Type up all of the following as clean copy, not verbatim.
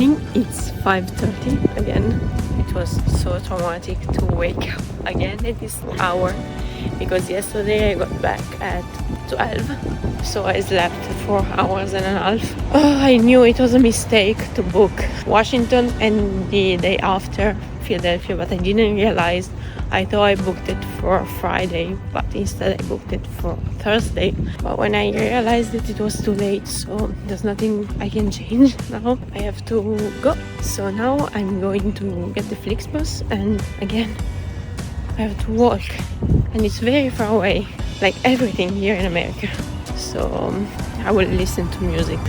morning. It's 5:30 again. It was so traumatic to wake up again at this hour because yesterday I got back at 12, so I slept 4 hours and a half. I knew it was a mistake to book Washington and the day after Philadelphia, but I didn't realize. I thought I booked it for Friday, but instead I booked it for Thursday. But when I realized that it was too late, so there's nothing I can change now. I have to go. So now I'm going to get the Flixbus, and again I have to walk, and it's very far away, like everything here in America. So I will listen to music.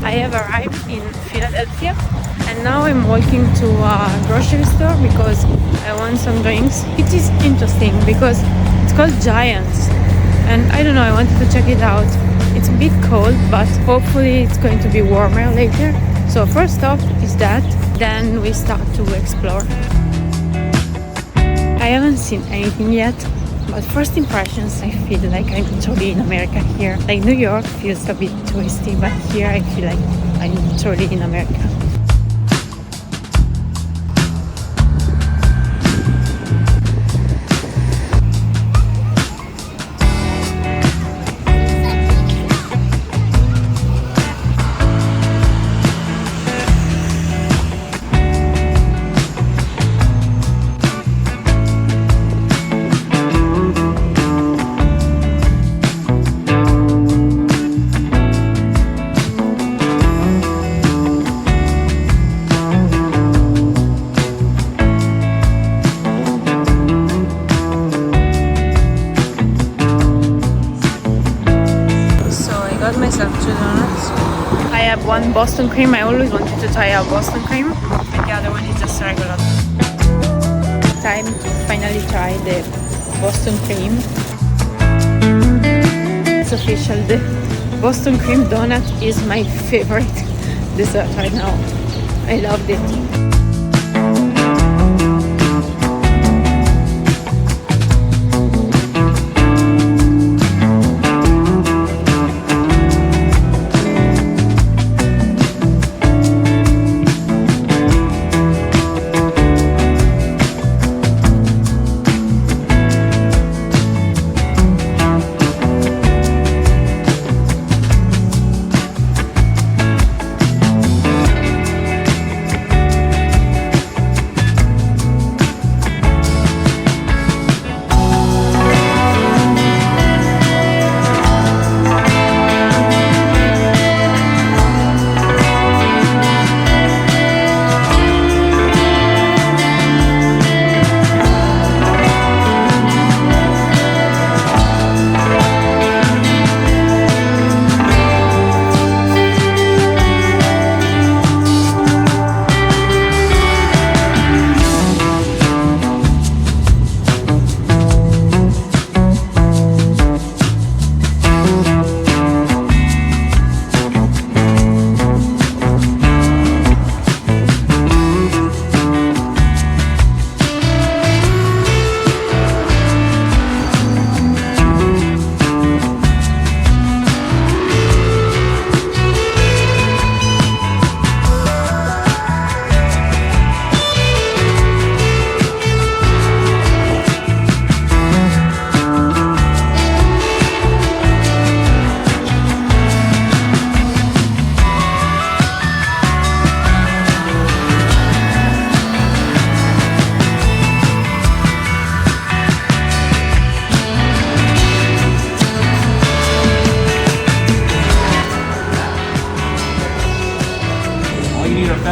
I have arrived in Philadelphia, and now I'm walking to a grocery store because I want some drinks. It is interesting because it's called Giants, and I don't know, I wanted to check it out. It's a bit cold, but hopefully it's going to be warmer later. So first stop is that, then we start to explore. I haven't seen anything yet, but first impressions, I feel like I'm totally in America here. Like New York feels a bit touristy, but here I feel like I'm totally in America. One Boston cream. I always wanted to try a Boston cream, and the other one is just regular. Time to finally try the Boston cream. It's official, the Boston cream donut is my favorite dessert right now. I loved it.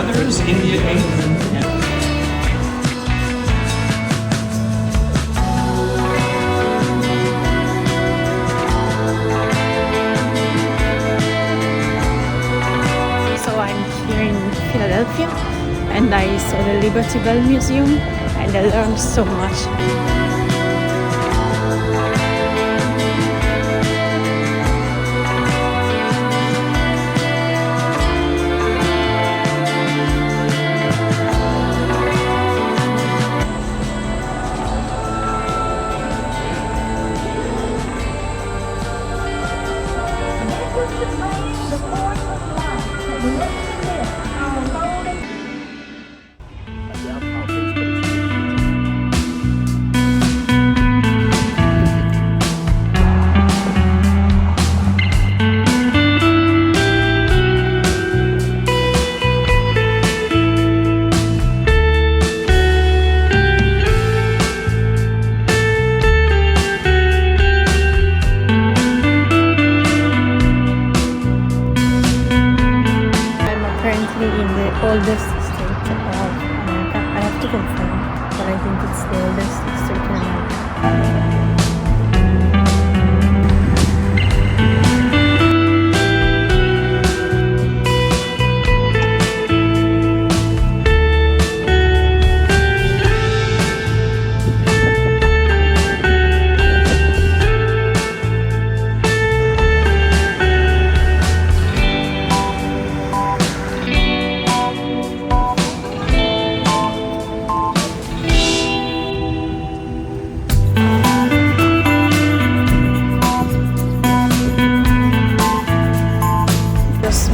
others, India, England, and So I'm here in Philadelphia and I saw the Liberty Bell Museum and I learned so much. Oldest state of America. I have to confirm, but I think it's the oldest state in America.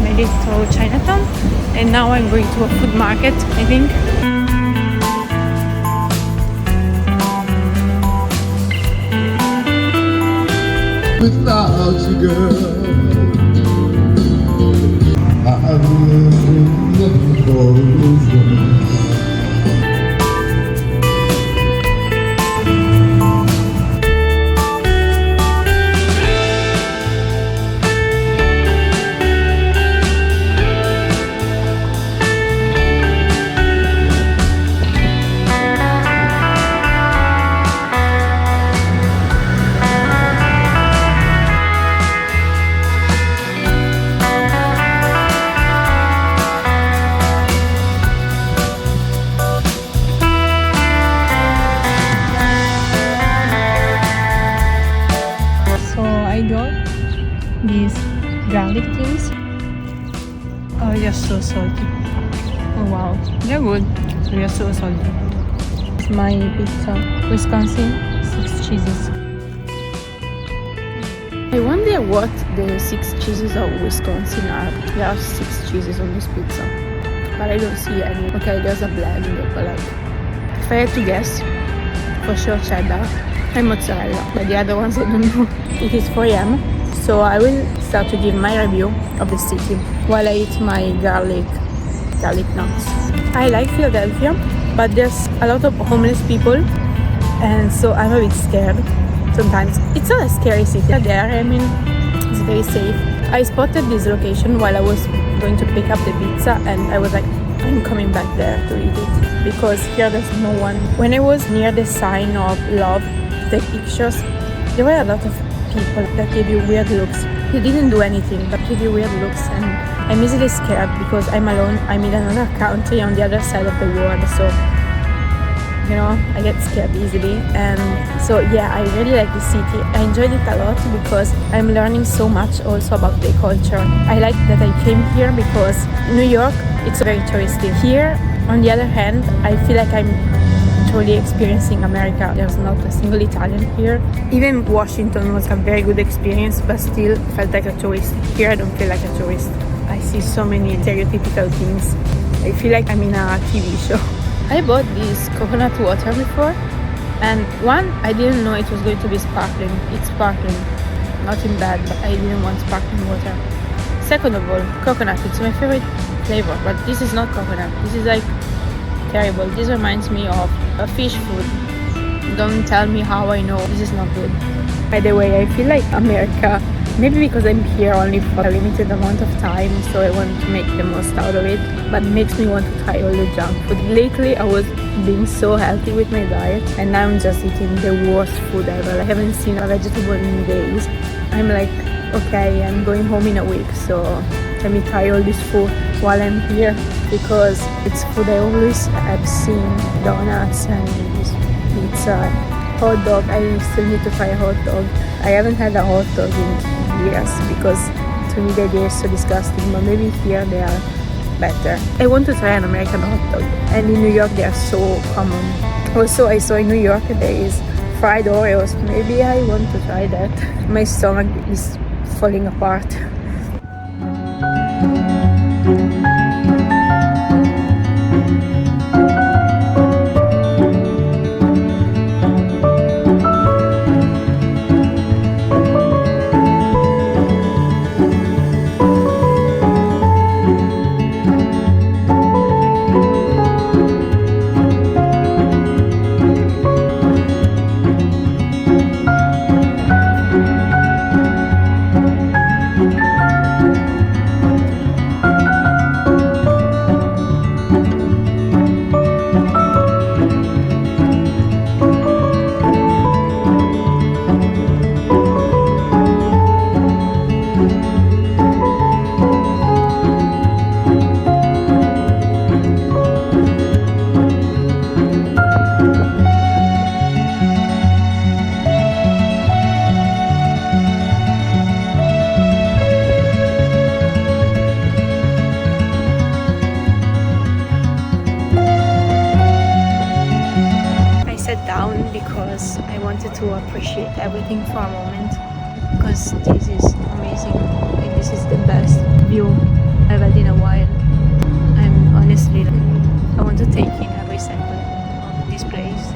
Made it to Chinatown and now I'm going to a food market, I think. Without you, girl, I'm looking for a reason. These garlic things. Oh, they're so salty. Oh wow, they're good. They're so salty. It's my pizza. Wisconsin 6 cheeses. I wonder what the 6 cheeses of Wisconsin are. There are 6 cheeses on this pizza, but I don't see any. Okay, there's a blend, but like, if I had to guess, for sure cheddar and mozzarella, but the other ones I don't know. It is 4 a.m. So I will start to give my review of the city while I eat my garlic nuts. I like Philadelphia, but there's a lot of homeless people and so I'm a bit scared sometimes. It's not a scary city there, I mean it's very safe. I spotted this location while I was going to pick up the pizza and I was like, I'm coming back there to eat it because here there's no one. When I was near the sign of love to take pictures, there were a lot of people that gave you weird looks. They didn't do anything but gave you weird looks and I'm easily scared because I'm alone. I'm in another country on the other side of the world, so you know, I get scared easily. And so yeah, I really like the city. I enjoyed it a lot because I'm learning so much also about the culture. I like that I came here because New York, it's very touristy. Here, on the other hand, I feel like I'm truly experiencing America. There's not a single Italian here. Even Washington was a very good experience, but still felt like a tourist. Here I don't feel like a tourist. I see so many stereotypical things. I feel like I'm in a TV show. I bought this coconut water before, and one, I didn't know it was going to be sparkling. It's sparkling, not in bad, but I didn't want sparkling water. Second of all, coconut, it's my favorite flavor, but this is not coconut. This is like terrible. This reminds me of a fish food. Don't tell me how I know this is not good. By the way, I feel like America Maybe because I'm here only for a limited amount of time, so I want to make the most out of it. But it makes me want to try all the junk food. Lately I was being so healthy with my diet, and now I'm just eating the worst food ever. I haven't seen a vegetable in days. I'm like, okay, I'm going home in a week, so let me try all this food while I'm here, because it's food I always have seen: donuts and pizza, hot dog. I still need to try a hot dog. I haven't had a hot dog in years because to me they are so disgusting, but maybe here they are better. I want to try an American hot dog, and in New York they are so common. Also, I saw in New York there is fried Oreos. Maybe I want to try that. My stomach is falling apart. Because I wanted to appreciate everything for a moment, because this is amazing and this is the best view I've had in a while. I'm honestly I want to take in every second of this place.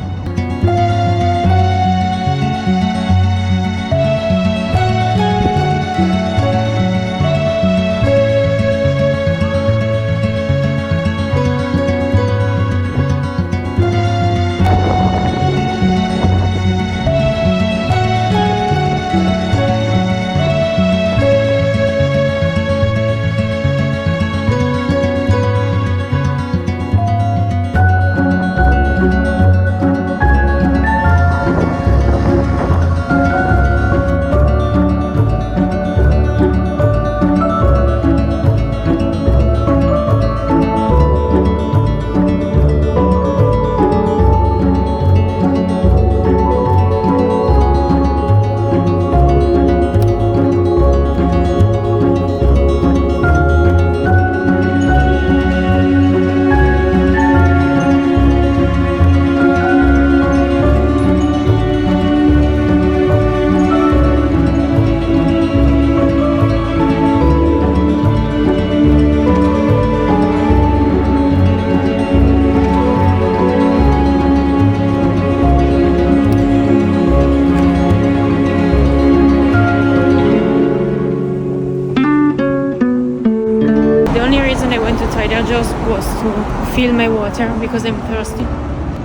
Just was to fill my water because I'm thirsty.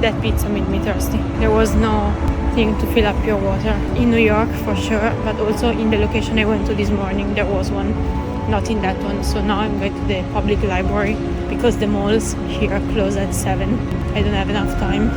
That pizza made me thirsty. There was no thing to fill up your water in New York for sure, but also in the location I went to this morning there was one, not in that one. So now I'm going to the public library because the malls here close at 7. I don't have enough time.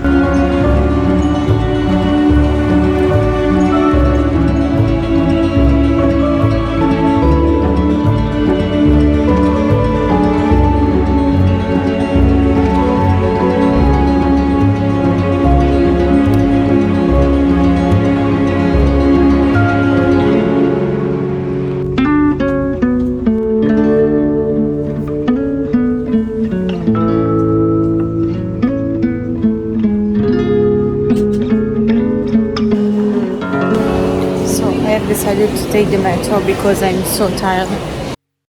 Decided to take the metro because I'm so tired.